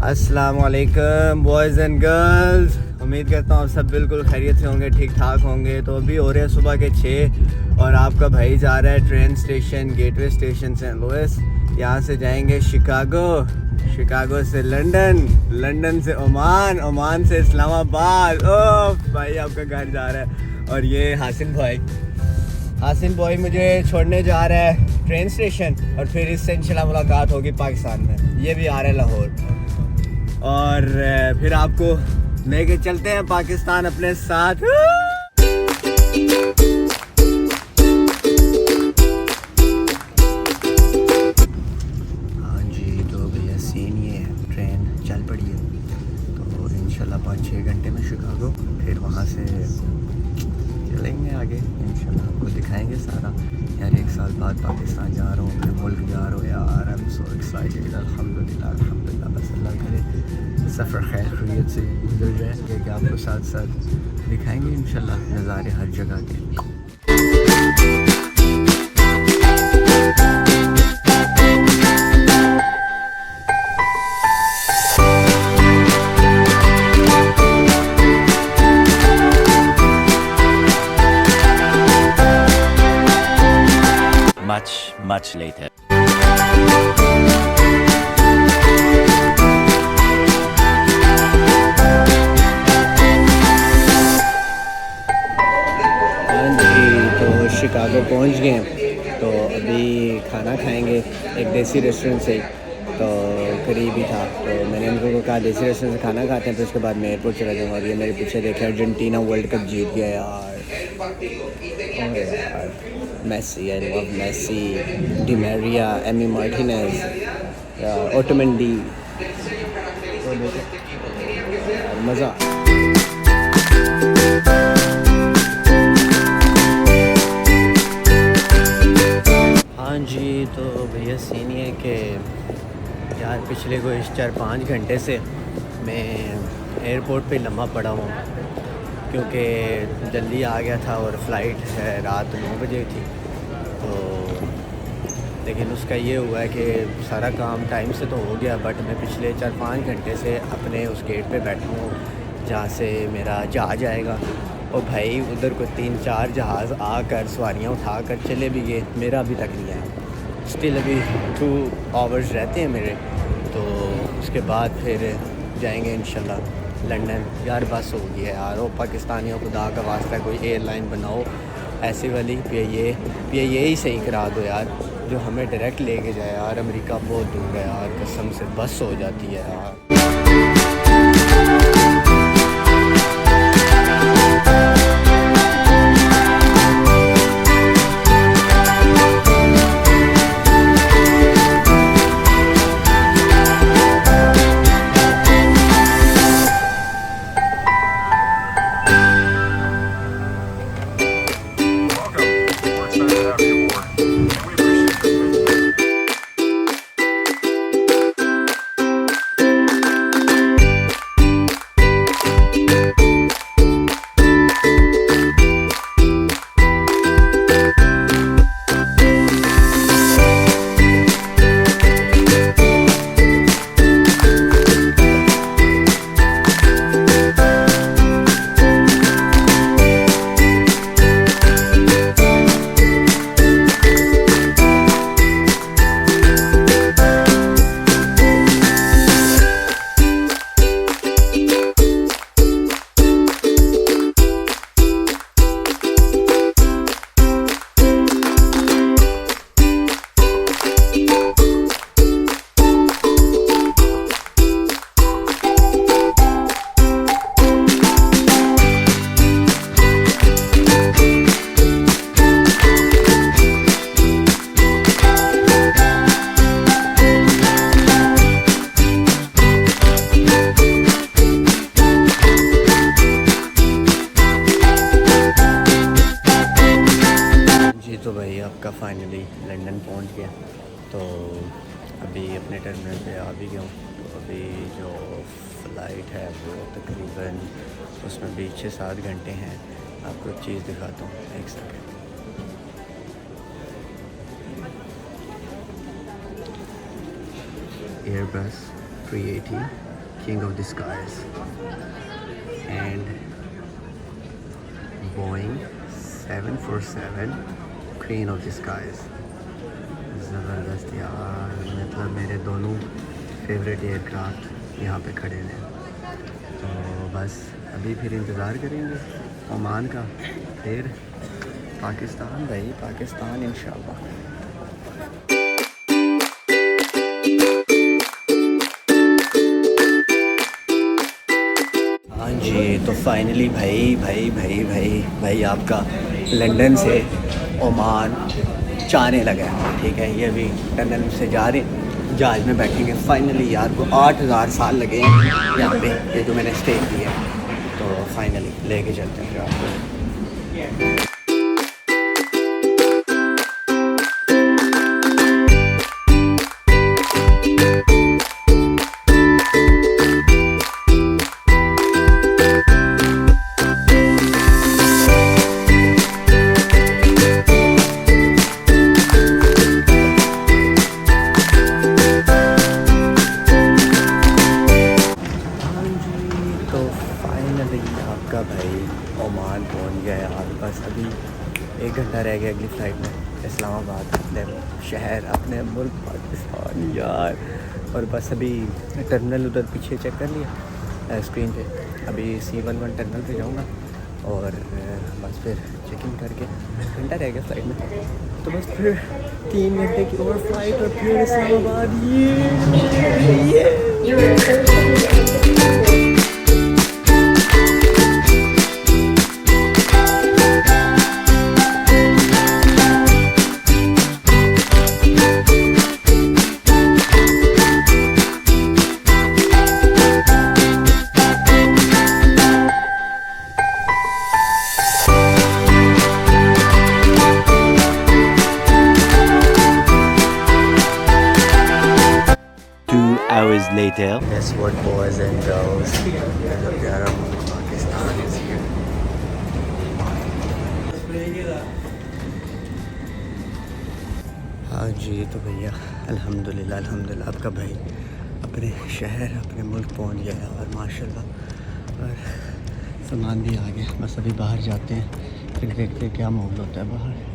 अस्सलामुअलैकुम boys and girls, उम्मीद करता हूँ आप सब बिल्कुल खैरियत से होंगे, ठीक ठाक होंगे। तो अभी हो रहे हैं सुबह के 6 और आपका भाई जा रहा है train station, gateway station Saint Louis. यहाँ से जाएंगे शिकागो, शिकागो से लंदन, लंदन से ओमान, ओमान से इस्लामाबाद। ओह भाई आपका घर जा रहा है। और ये हासिन भाई मुझे छोड़ने जा रहा है ट्रेन स्टेशन और फिर इससे इंशाल्लाह मुलाकात होगी पाकिस्तान में। ये भी आ रहा है लाहौर और फिर आपको लेके चलते हैं पाकिस्तान अपने साथ। हाँ जी, तो भैया सीन ये है, ट्रेन चल पड़ी है तो इंशाल्लाह 5-6 घंटे में शिकागो, फिर वहाँ से चलेंगे आगे इंशाल्लाह, आपको दिखाएंगे सारा। यार 1 साल बाद पाकिस्तान जा रहा हूँ, अपने मुल्क जा रहा हूँ यार। I am so excited. अल्हम्दुलिल्लाह अल्हम्दुलिल्लाह, बस अल्लाह करे सफ़र खैर खैरियत से गुजर जाए कि आपको साथ साथ दिखाएंगे इंशाल्लाह नज़ारे हर जगह के। Much later. शिकागो पहुंच गए हैं तो अभी खाना खाएंगे एक देसी रेस्टोरेंट से, तो करीब ही था तो मैंने उनको कहा देसी रेस्टोरेंट से खाना खाते हैं, फिर उसके बाद मैं एयरपोर्ट चला जाऊँगा। और ये मेरे पीछे देखे अर्जेंटीना वर्ल्ड कप जीत गया यार। Messi, I love Messi, Di Maria, Emi Martinez, Otamendi, मज़ा। हाँ जी, तो भैया सीन ये है कि यार पिछले कोई 4-5 घंटे से मैं एयरपोर्ट पे लम्हा पड़ा हूँ क्योंकि जल्दी आ गया था और फ़्लाइट रात 9 बजे थी। तो लेकिन उसका ये हुआ है कि सारा काम टाइम से तो हो गया, बट मैं पिछले 4-5 घंटे से अपने उस गेट पे बैठा हूँ जहाँ से मेरा जहाज़ आएगा। और भाई उधर को 3-4 जहाज़ आकर सवारियाँ उठा कर चले भी गए, मेरा अभी तक नहीं आया। स्टिल अभी 2 आवर्स रहते हैं मेरे, तो उसके बाद फिर जाएंगे इंशाल्लाह लंदन। यार बस हो गई है यार, वो पाकिस्तानियों खुदा का वास्ता कोई एयरलाइन बनाओ ऐसी वाली, ये ही सही करा दो यार, जो हमें डायरेक्ट लेके जाए यार। अमेरिका बहुत दूर है यार, कसम से बस हो जाती है यार। आपका फाइनली लंदन पहुंच गया, तो अभी अपने टर्मिनल पे आ भी गया हूँ। तो अभी जो फ़्लाइट है वो तकरीबन उसमें भी 6-7 घंटे हैं। आपको एक चीज़ दिखाता हूँ, एक second. Airbus 380 king of the skies and Boeing 747 queen of the skies. ज़बरदस्त यार, मतलब मेरे दोनों फेवरेट एयरक्राफ्ट यहाँ पे खड़े हैं। तो बस अभी फिर इंतज़ार करेंगे ओमान का, फिर पाकिस्तान भाई, पाकिस्तान इंशाल्लाह। हाँ जी, तो फाइनली भाई आपका लंदन से ओमान जाने लगा है। ठीक है, ये अभी टनल से जा रहे हैं, जहाज़ में बैठेंगे। फाइनली यार को 8000 साल लगे हैं यहाँ पे, ये जो मैंने स्टे किया है। तो फाइनली लेके चलते हैं आपको। आपका भाई ओमान पहुंच गया यार। बस अभी 1 घंटा रह गया अगली फ़्लाइट में इस्लामाबाद, अपने शहर, अपने मुल्क पाकिस्तान यार। और बस अभी टर्मिनल उधर पीछे चेक कर लिया स्क्रीन पे। अभी C11 टर्मिनल पे जाऊंगा और बस फिर चेक इन करके 1 घंटा रह गया फ़्लाइट में। तो बस फिर 3 घंटे की और फ्लाइट और फिर Islamabad. Hours later. Guess what, boys and girls? प्यारा पाकिस्तान is here. हाँ जी, तो भैया अल्हम्दुलिल्लाह आपका भाई अपने शहर, अपने मुल्क पहुंच गया है। और माशाल्लाह और सामान भी आ गया। बस अभी बाहर जाते हैं, फिर देखते हैं क्या माहौल होता है बाहर।